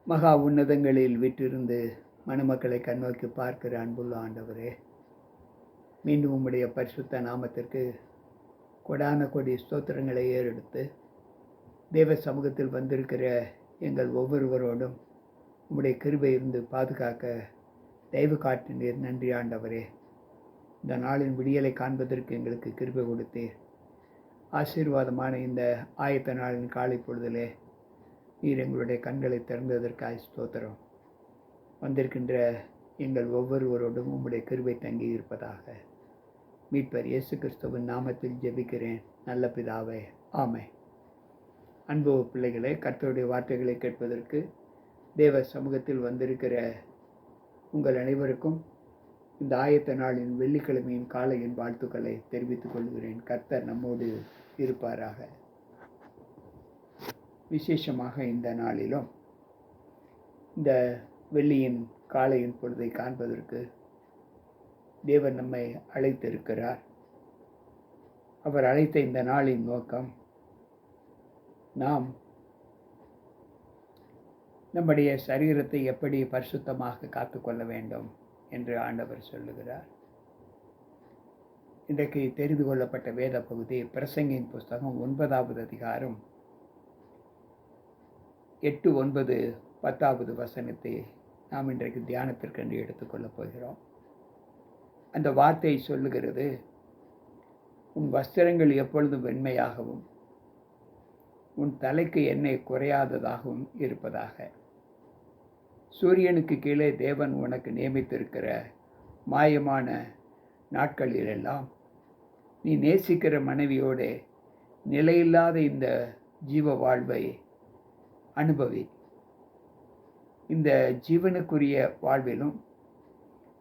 மகா உன்னதங்களில் விட்டிருந்து மணமக்களை கண்ணோக்கி பார்க்கிற அன்புள்ள ஆண்டவரே, மீண்டும் உம்முடைய பரிசுத்த நாமத்திற்கு கொடான கொடி ஸ்தோத்திரங்களை ஏறெடுத்து தேவ சமூகத்தில் வந்திருக்கிற எங்கள் ஒவ்வொருவரோடும் உம்முடைய கிருபை இருந்து பாதுகாக்க தயவு காட்டினீர். நன்றி ஆண்டவரே. இந்த நாளின் விடியலை காண்பதற்கு எங்களுக்கு கிருபை கொடுத்தீர். ஆசீர்வாதமான இந்த ஆயத்த நாளின் காலை பொழுதிலே நீர் எங்களுடைய கண்களை திறந்ததற்காக ஸ்தோத்திரம். வந்திருக்கின்ற எங்கள் ஒவ்வொருவரோடும் உம்முடைய கிருபை தங்கி இருப்பதாக மீட்பர் இயேசு கிறிஸ்துவின் நாமத்தில் ஜெபிக்கிறேன் நல்ல பிதாவே, ஆமென். அன்பு பிள்ளைகளே, கர்த்தருடைய வார்த்தைகளை கேட்பதற்கு தேவ சமூகத்தில் வந்திருக்கிற உங்கள் அனைவருக்கும் இந்த ஆயத்த நாளின் வெள்ளிக்கிழமையின் காலையின் வாழ்த்துக்களை தெரிவித்துக் கொள்கிறேன். கர்த்தர் நம்மோடு இருப்பாராக. விசேஷமாக இந்த நாளிலும் இந்த வெள்ளியின் காலையின் பொழுதை காண்பதற்கு தேவன் நம்மை அழைத்திருக்கிறார். அவர் அழைத்த இந்த நாளின் நோக்கம், நாம் நம்முடைய சரீரத்தை எப்படி பரிசுத்தமாக காத்துக்கொள்ள வேண்டும் என்று ஆண்டவர் சொல்லுகிறார். இன்றைக்கு தெரிந்து கொள்ளப்பட்ட வேத பகுதி பிரசங்கின் புஸ்தகம் 9வது அதிகாரம் 8, 9, 10வது வசனத்தை நாம் இன்றைக்கு தியானத்திற்கென்று எடுத்துக்கொள்ளப் போகிறோம். அந்த வார்த்தை சொல்லுகிறது, உன் வஸ்திரங்கள் எப்பொழுதும் வெண்மையாகவும் உன் தலைக்கு எண்ணெய் குறையாததாகவும் இருப்பதாக. சூரியனுக்கு கீழே தேவன் உனக்கு நியமித்திருக்கிற மாயமான நாட்களிலெல்லாம் நீ நேசிக்கிற மனைவியோடு நிலையில்லாத இந்த ஜீவ வாழ்வை அனுபவி. இந்த ஜீவனுக்குரிய வாழ்விலும்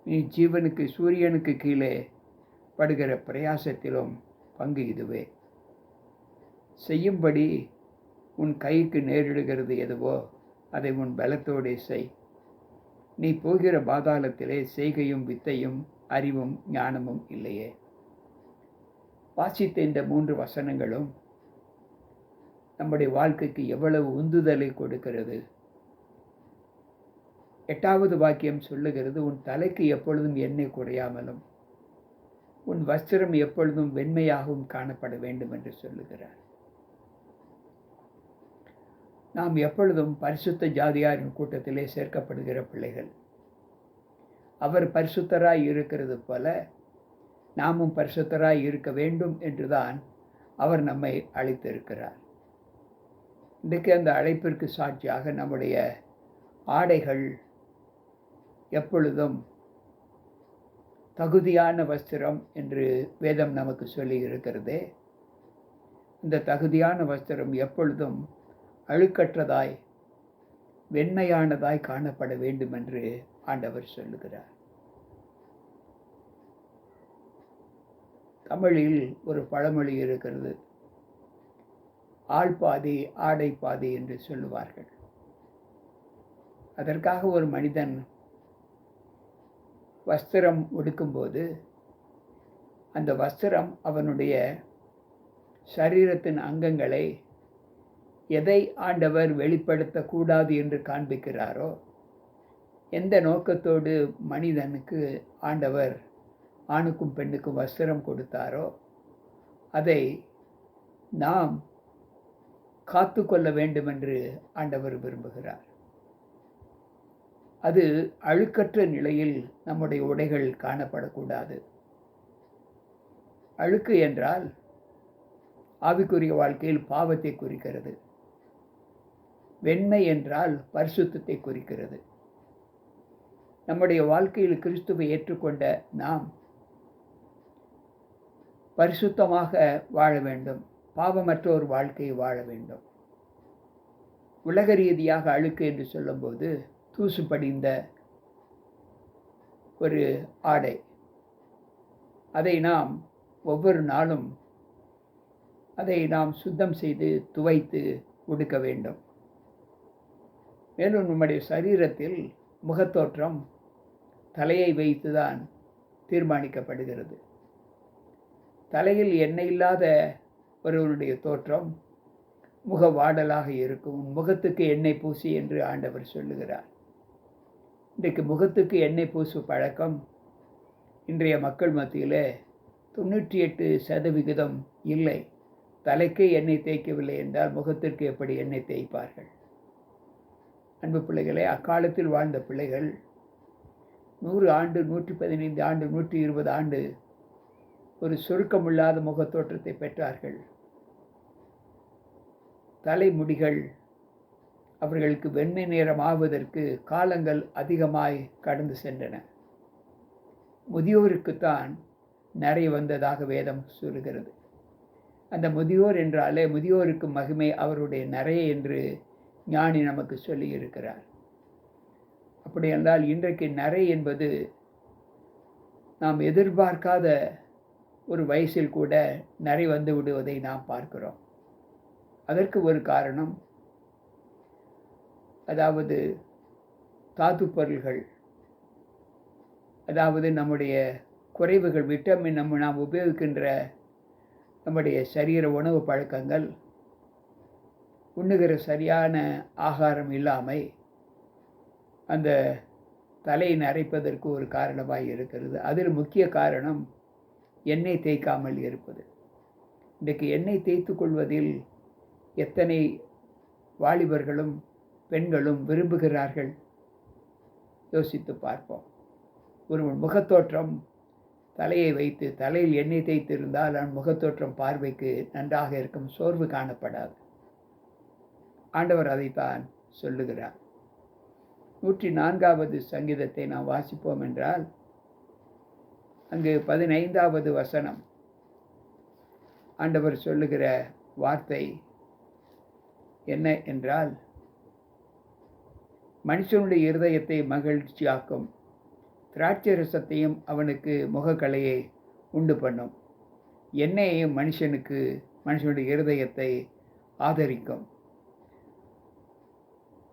நீ சூரியனுக்கு கீழே படுகிற பிரயாசத்திலும் பங்கு இதுவே. செய்யும்படி உன் கைக்கு நேரிடுகிறது எதுவோ அதை உன் பலத்தோடு செய். நீ போகிற பாதாளத்திலே செய்கையும் வித்தையும் அறிவும் ஞானமும் இல்லையே. வாசித்த இந்த 3 வசனங்களும் நம்முடைய வாழ்க்கைக்கு எவ்வளவு உந்துதலை கொடுக்கிறது. 8வது வாக்கியம் சொல்லுகிறது, உன் தலைக்கு எப்பொழுதும் எண்ணெய் குறையாமலும் உன் வஸ்திரம் எப்பொழுதும் வெண்மையாகவும் காணப்பட வேண்டும் என்று சொல்லுகிறார். நாம் எப்பொழுதும் பரிசுத்த ஜாதியாரின் கூட்டத்திலே சேர்க்கப்படுகிற பிள்ளைகள். அவர் பரிசுத்தராய் இருக்கிறது போல நாமும் பரிசுத்தராய் இருக்க வேண்டும் என்றுதான் அவர் நம்மை அழைத்திருக்கிறார். இன்றைக்கு அந்த அழைப்பிற்கு சாட்சியாக நம்முடைய ஆடைகள் எப்பொழுதும் தகுதியான வஸ்திரம் என்று வேதம் நமக்கு சொல்லி இருக்கிறதே. இந்த தகுதியான வஸ்திரம் எப்பொழுதும் அழுக்கற்றதாய் வெண்மையானதாய் காணப்பட வேண்டும் என்று ஆண்டவர் சொல்லுகிறார். தமிழில் ஒரு பழமொழி இருக்கிறது, ஆள் பாதி ஆடை பாதி என்று சொல்லுவார்கள். அதற்காக ஒரு மனிதன் வஸ்திரம் உடுக்கும்போது அந்த வஸ்திரம் அவனுடைய சரீரத்தின் அங்கங்களை எதை ஆண்டவர் வெளிப்படுத்தக்கூடாது என்று காண்பிக்கிறாரோ, எந்த நோக்கத்தோடு மனிதனுக்கு ஆண்டவர் ஆணுக்கும் பெண்ணுக்கும் வஸ்திரம் கொடுத்தாரோ அதை நாம் காத்து கொள்ள வேண்டும் என்று ஆண்டவர் விரும்புகிறார். அது அழுக்கற்ற நிலையில் நம்முடைய உடைகள் காணப்படக்கூடாது. அழுக்கு என்றால் ஆவிக்குரிய வாழ்க்கையில் பாவத்தை குறிக்கிறது. வெண்மை என்றால் பரிசுத்தத்தை குறிக்கிறது. நம்முடைய வாழ்க்கையில் கிறிஸ்துவை ஏற்றுக்கொண்ட நாம் பரிசுத்தமாக வாழ வேண்டும், பாவமற்ற ஒரு வாழ்க்கையை வாழ வேண்டும். உலக ரீதியாக அழுக்கு என்று சொல்லும்போது தூசு படிந்த ஒரு ஆடை, அதை நாம் ஒவ்வொரு நாளும் அதை நாம் சுத்தம் செய்து துவைத்து உடுக்க வேண்டும். மேலும் நம்முடைய சரீரத்தில் முகத்தோற்றம் தலையை வைத்துதான் தீர்மானிக்கப்படுகிறது. தலையில் எண்ணெய் இல்லாத ஒருவனுடைய தோற்றம் முகவாடலாக இருக்கும். உன் முகத்துக்கு எண்ணெய் பூசி என்று ஆண்டவர் சொல்லுகிறார். இன்றைக்கு முகத்துக்கு எண்ணெய் பூசு பழக்கம் இன்றைய மக்கள் மத்தியில் 98% இல்லை. தலைக்கே எண்ணெய் தேய்க்கவில்லை என்றால் முகத்திற்கு எப்படி எண்ணெய் தேய்ப்பார்கள்? அன்பு பிள்ளைகளே, அக்காலத்தில் வாழ்ந்த பிள்ளைகள் 100 ஆண்டு, 115 ஆண்டு, 120 ஆண்டு ஒரு சுருக்கமில்லாத முகத்தோற்றத்தை பெற்றார்கள். தலைமுடிகள் அவர்களுக்கு வெண்மை நிறம் ஆவதற்கு காலங்கள் அதிகமாய் கடந்து சென்றன. முதியோருக்குத்தான் நரை வந்ததாக வேதம் சொல்லுகிறது. அந்த முதியோர் என்றாலே முதியோருக்கு மகிமை அவருடைய நரை என்று ஞானி நமக்கு சொல்லி இருக்கிறார். அப்படி என்றால் இன்றைக்கு நரை என்பது நாம் எதிர்பார்க்காத ஒரு வயசில் கூட நரை வந்து விடுவதை நாம் பார்க்கிறோம். அதற்கு ஒரு காரணம், அதாவது தாது பொருள்கள், அதாவது நம்முடைய குறைவுகள், விட்டமின் நாம் உபயோகிக்கின்ற நம்முடைய சரீர உணவு பழக்கங்கள், உண்ணுகிற சரியான ஆகாரம் இல்லாமை அந்த தலையை நரைப்பதற்கு ஒரு காரணமாக இருக்கிறது. அதில் முக்கிய காரணம் எண்ணெய் தேய்க்காமல் இருப்பது. இன்றைக்கு எண்ணெய் தேய்த்து கொள்வதில் எத்தனை வாலிபர்களும் பெண்களும் விரும்புகிறார்கள்? யோசித்து பார்ப்போம். ஒரு முகத்தோற்றம் தலையை வைத்து தலையில் எண்ணெய் தேய்த்திருந்தால் அந்த முகத்தோற்றம் பார்வைக்கு நன்றாக இருக்கும், சோர்வு காணப்படாது. ஆண்டவர் அதைத்தான் சொல்லுகிறார். 104வது சங்கீதத்தை நாம் வாசிப்போம் என்றால் அங்கு 15வது வசனம் ஆண்டவர் சொல்லுகிற வார்த்தை என்ன என்றால், மனுஷனுடைய இருதயத்தை மகிழ்ச்சியாக்கும், திராட்சை ரசத்தையும் அவனுக்கு முகக்கலையை உண்டு பண்ணும், எண்ணெயையும் மனுஷனுடைய இருதயத்தை ஆதரிக்கும்,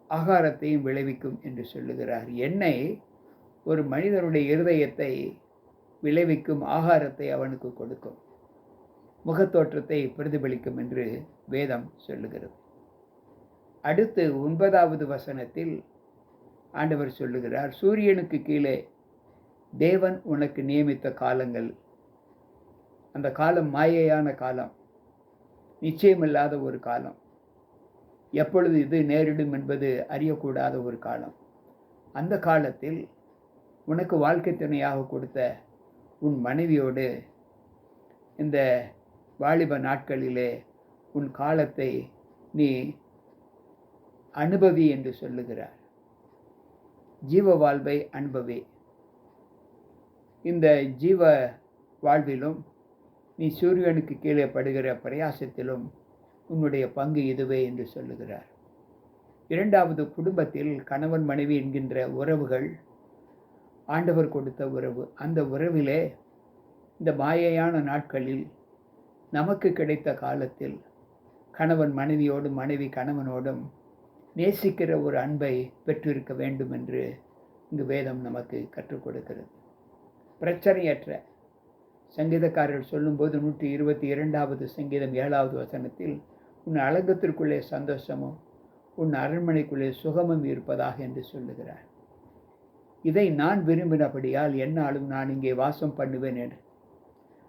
ஆகாரத்தையும் விளைவிக்கும் என்று சொல்லுகிறார். எண்ணெய் ஒரு மனிதனுடைய இருதயத்தை விளைவிக்கும், ஆகாரத்தை அவனுக்கு கொடுக்கும், முகத்தோற்றத்தை பிரதிபலிக்கும் என்று வேதம் சொல்லுகிறது. அடுத்து 9வது வசனத்தில் ஆண்டவர் சொல்லுகிறார், சூரியனுக்கு கீழே தேவன் உனக்கு நியமித்த காலங்கள், அந்த காலம் மாயையான காலம், நிச்சயமில்லாத ஒரு காலம், எப்பொழுது இது நேரிடும் என்பது அறியக்கூடாத ஒரு காலம். அந்த காலத்தில் உனக்கு வாழ்க்கை துணையாக கொடுத்த உன் மனைவியோடு இந்த வாலிப நாட்களிலே உன் காலத்தை நீ அனுபவி என்று சொல்லுகிறார். ஜீவ வாழ்வை அனுபவி. இந்த ஜீவ வாழ்விலும் நீ சூரியனுக்கு கீழே படுகிற பிரயாசத்திலும் உன்னுடைய பங்கு இதுவே என்று சொல்லுகிறார். 2வது, குடும்பத்தில் கணவன் மனைவி என்கின்ற உறவுகள் ஆண்டவர் கொடுத்த உறவு. அந்த உறவிலே இந்த மாயையான நாட்களில் நமக்கு கிடைத்த காலத்தில் கணவன் மனைவியோடும் மனைவி கணவனோடும் நேசிக்கிற ஒரு அன்பை பெற்றிருக்க வேண்டும் என்று இங்கு வேதம் நமக்கு கற்றுக் கொடுக்கிறது. பிரச்சனையற்ற சங்கீதக்காரர்கள் சொல்லும்போது 122வது சங்கீதம் 7வது வசனத்தில், உன் அலங்கத்திற்குள்ளே சந்தோஷமும் உன் அரண்மனைக்குள்ளே சுகமும் இருப்பதாக என்று சொல்லுகிறார். இதை நான் விரும்பினபடியால் என்னாலும் நான் இங்கே வாசம் பண்ணுவேன் என்று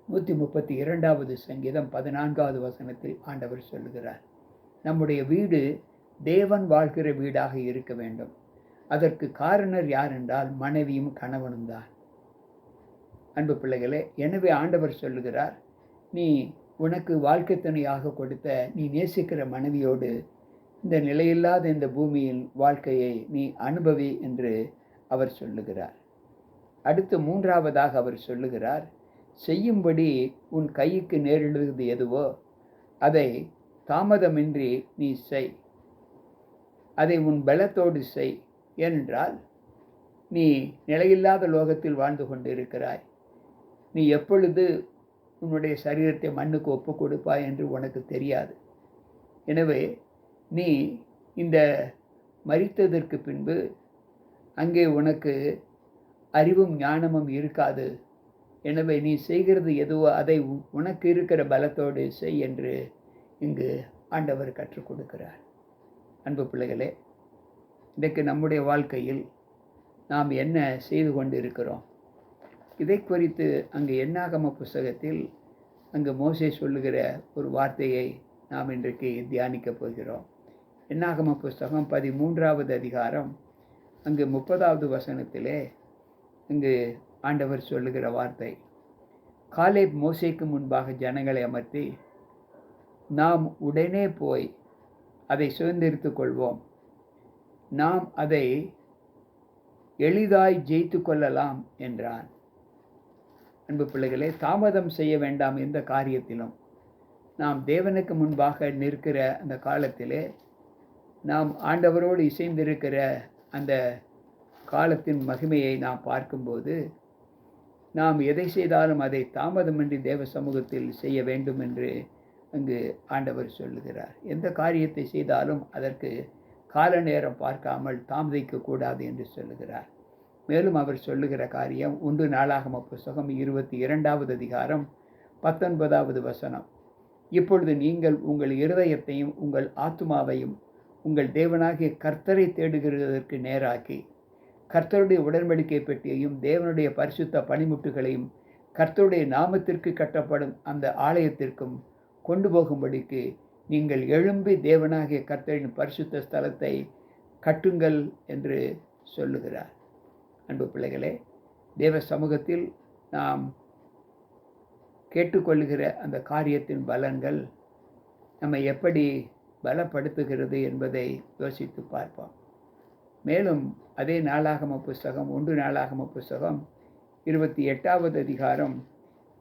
132வது சங்கீதம் 14வது வசனத்தில் ஆண்டவர் சொல்லுகிறார். நம்முடைய வீடு தேவன் வாழ்கிற வீடாக இருக்க வேண்டும். அதற்கு காரணர் யார் என்றால் மனைவியும் கணவனும் தான். அன்பு பிள்ளைகளே, எனவே ஆண்டவர் சொல்லுகிறார், நீ உனக்கு வாழ்க்கை துணையாக கொடுத்த நீ நேசிக்கிற மனைவியோடு இந்த நிலையில்லாத இந்த பூமியின் வாழ்க்கையை நீ அனுபவி என்று அவர் சொல்லுகிறார். அடுத்து 3வதாக அவர் சொல்லுகிறார், செய்யும்படி உன் கைக்கு நேரிடுவது எதுவோ அதை தாமதமின்றி நீ செய், அதை உன் பலத்தோடு செய். ஏனென்றால் நீ நிலையில்லாத லோகத்தில் வாழ்ந்து கொண்டிருக்கிறாய். நீ எப்பொழுது உன்னுடைய சரீரத்தை மண்ணுக்கு ஒப்பு கொடுப்பாய் என்று உனக்கு தெரியாது. எனவே நீ இந்த மரித்ததற்கு பின்பு அங்கே உனக்கு அறிவும் ஞானமும் இருக்காது. எனவே நீ செய்கிறது எதுவோ அதை உனக்கு இருக்கிற பலத்தோடு செய் என்று இங்கு ஆண்டவர் கற்றுக் கொடுக்கிறார். அன்பு பிள்ளைகளே, இன்றைக்கு நம்முடைய வாழ்க்கையில் நாம் என்ன செய்து கொண்டிருக்கிறோம்? இதை குறித்து அங்கு என்னாகம புஸ்தகத்தில் அங்கு மோசே சொல்லுகிற ஒரு வார்த்தையை நாம் இன்றைக்கு தியானிக்கப் போகிறோம். என்னாகம புஸ்தகம் 13வது அதிகாரம் அங்கு 30வது வசனத்திலே இங்கு ஆண்டவர் சொல்லுகிற வார்த்தை, காலேப் மோசேக்கு முன்பாக ஜனங்களை அமர்த்தி, நாம் உடனே போய் அதை சுதந்திரித்துக் கொள்வோம், நாம் அதை எளிதாய் ஜெயித்து கொள்ளலாம் என்றான். அன்பு பிள்ளைகளே, தாமதம் செய்ய வேண்டாம். எந்த காரியத்திலும் நாம் தேவனுக்கு முன்பாக நிற்கிற அந்த காலத்திலே, நாம் ஆண்டவரோடு இசைந்திருக்கிற அந்த காலத்தின் மகிமையை நாம் பார்க்கும்போது, நாம் எதை செய்தாலும் அதை தாமதமின்றி தேவ சமூகத்தில் செய்ய வேண்டும் என்று அங்கு ஆண்டவர் சொல்லுகிறார். எந்த காரியத்தை செய்தாலும் அதற்கு கால நேரம் பார்க்காமல் தாமதிக்கக்கூடாது என்று சொல்லுகிறார். மேலும் அவர் சொல்லுகிற காரியம் 1 நாளாகம புஸ்தகம் 22வது அதிகாரம் 19வது வசனம், இப்பொழுது நீங்கள் உங்கள் இருதயத்தையும் உங்கள் ஆத்துமாவையும் உங்கள் தேவனாகிய கர்த்தரை தேடுகிறதற்கு நேராக்கி, கர்த்தருடைய உடன்படிக்கை பெட்டியையும் தேவனுடைய பரிசுத்த பணிமுட்டுகளையும் கர்த்தருடைய நாமத்திற்கு கட்டப்படும் அந்த ஆலயத்திற்கும் கொண்டு போகும்படிக்கு நீங்கள் எழும்பி தேவனாகிய கர்த்தரின் பரிசுத்த ஸ்தலத்தை கட்டுங்கள் என்று சொல்லுகிறார். அன்பு பிள்ளைகளே, தேவ சமூகத்தில் நாம் கேட்டுக்கொள்ளுகிற அந்த காரியத்தின் பலன்கள் நம்மை எப்படி பலப்படுத்துகிறது என்பதை யோசித்து பார்ப்போம். மேலும் அதே நாளாகம புஸ்தகம் 1 நாளாகம புஸ்தகம் 28வது அதிகாரம்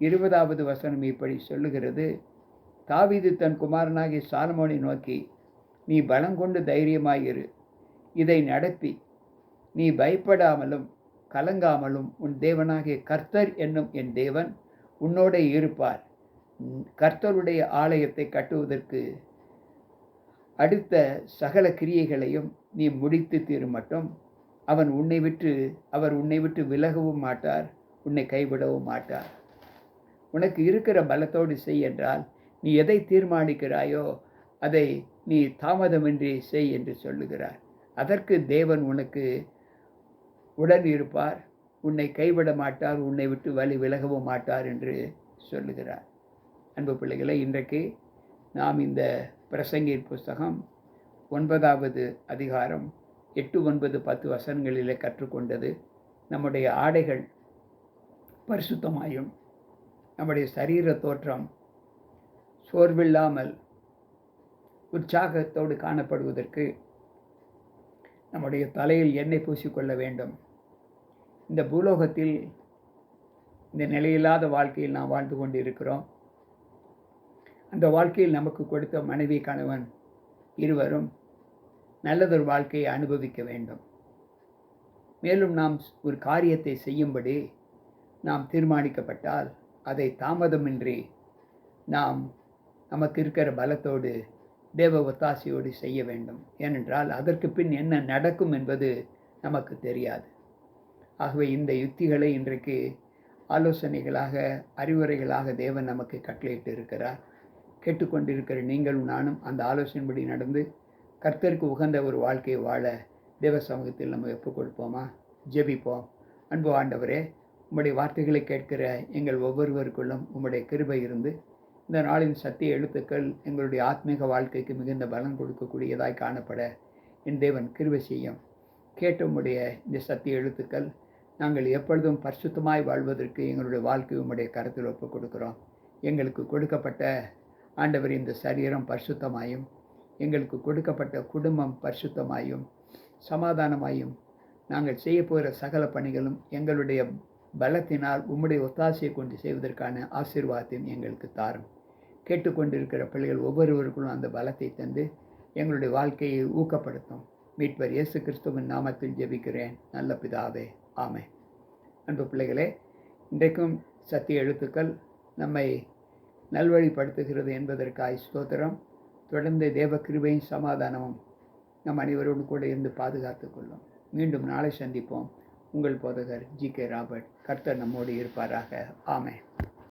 20வது வசனம் இப்படி சொல்லுகிறது, தாவீது தன் குமாரனாகிய சாலமோனை நோக்கி, நீ பலங்கொண்டு தைரியமாயிரு, இதை நடத்தி நீ பயப்படாமலும் கலங்காமலும் உன் தேவனாகிய கர்த்தர் என்னும் என் தேவன் உன்னோட இருப்பார். கர்த்தருடைய ஆலயத்தை கட்டுவதற்கு அடுத்த சகல கிரியைகளையும் நீ முடித்து தீரும் மட்டும் அவர் உன்னை விட்டு விலகவும் மாட்டார், உன்னை கைவிடவும் மாட்டார். உனக்கு இருக்கிற பலத்தோடு செய் என்றால், நீ எதை தீர்மானிக்கிறாயோ அதை நீ தாமதமின்றி செய் என்று சொல்லுகிறார். அதற்கு தேவன் உனக்கு உடன் இருப்பார், உன்னை கைவிட மாட்டார், உன்னை விட்டு விலகவும் மாட்டார் என்று சொல்லுகிறார். அன்பு பிள்ளைகளை, இன்றைக்கு நாம் இந்த பிரசங்கின் புஸ்தகம் 9வது அதிகாரம் 8, 9, 10 வசனங்களிலே கற்றுக்கொண்டது, நம்முடைய ஆடைகள் பரிசுத்தமாயும் நம்முடைய சரீர தோற்றம் சோர்வில்லாமல் உற்சாகத்தோடு காணப்படுவதற்கு நம்முடைய தலையில் எண்ணெய் பூசிக்கொள்ள வேண்டும். இந்த பூலோகத்தில் இந்த நிலையில்லாத வாழ்க்கையில் நாம் வாழ்ந்து கொண்டு இருக்கிறோம். அந்த வாழ்க்கையில் நமக்கு கொடுத்த மனைவி கணவன் இருவரும் நல்லதொரு வாழ்க்கையை அனுபவிக்க வேண்டும். மேலும் நாம் ஒரு காரியத்தை செய்யும்படி நாம் தீர்மானிக்கப்பட்டால் அதை தாமதமின்றி நாம் நமக்கு இருக்கிற பலத்தோடு தேவ ஒத்தாசையோடு செய்ய வேண்டும். ஏனென்றால் அதற்கு பின் என்ன நடக்கும் என்பது நமக்கு தெரியாது. ஆகவே இந்த யுக்திகளை இன்றைக்கு ஆலோசனைகளாக, அறிவுரைகளாக தேவன் நமக்கு கட்டளையிட்டு இருக்கிறார். கேட்டுக்கொண்டிருக்கிற நீங்களும் நானும் அந்த ஆலோசனைப்படி நடந்து கர்த்தருக்கு உகந்த ஒரு வாழ்க்கையை வாழ தேவ சமூகத்தில் நம்ம ஒப்புக் கொடுப்போமா? ஜெபிப்போம். அன்பு ஆண்டவரே, உம்முடைய வார்த்தைகளை கேட்கிற எங்கள் ஒவ்வொருவருக்குள்ளும் உம்முடைய கிருபை இருந்து இந்த நாளின் சத்திய எழுத்துக்கள் எங்களுடைய ஆத்மீக வாழ்க்கைக்கு மிகுந்த பலன் கொடுக்கக்கூடியதாய் காணப்பட என் தேவன் கிருபை செய்யும். கேட்ட உம்முடைய இந்த சத்திய எழுத்துக்கள் நாங்கள் எப்பொழுதும் பரிசுத்தமாய் வாழ்வதற்கு எங்களுடைய வாழ்க்கை உம்முடைய கருத்தில் ஒப்புக் கொடுக்கிறோம். எங்களுக்கு கொடுக்கப்பட்ட ஆண்டவர் இந்த சரீரம் பரிசுத்தமாயும், எங்களுக்கு கொடுக்கப்பட்ட குடும்பம் பரிசுத்தமாயும் சமாதானமாயும், நாங்கள் செய்ய போகிற சகல பணிகளும் எங்களுடைய பலத்தினால் உம்முடைய ஒத்தாசையை கொண்டு செய்வதற்கான ஆசீர்வாதத்தையும் எங்களுக்கு தாரும். கேட்டுக்கொண்டிருக்கிற பிள்ளைகள் ஒவ்வொருவருக்குள்ளும் அந்த பலத்தை தந்து எங்களுடைய வாழ்க்கையை ஊக்கப்படுத்தும். மீட்பர் இயேசு கிறிஸ்துவின் நாமத்தில் ஜெபிக்கிறேன் நல்ல பிதாவே, ஆமென். அன்பு பிள்ளைகளே, இன்றைக்கும் சத்திய எழுத்துக்கள் நம்மை நல்வழிப்படுத்துகிறது என்பதற்காய் ஸ்தோத்திரம். தொடர்ந்து தேவ கிருபையும் சமாதானமும் நம் அனைவரோடு கூட இருந்து பாதுகாத்து கொள்ளும். மீண்டும் நாளை சந்திப்போம். உங்கள் போதகர் ஜி.கே. ராபர்ட். கர்த்தர் நம்மோடு இருப்பாராக. ஆமென்.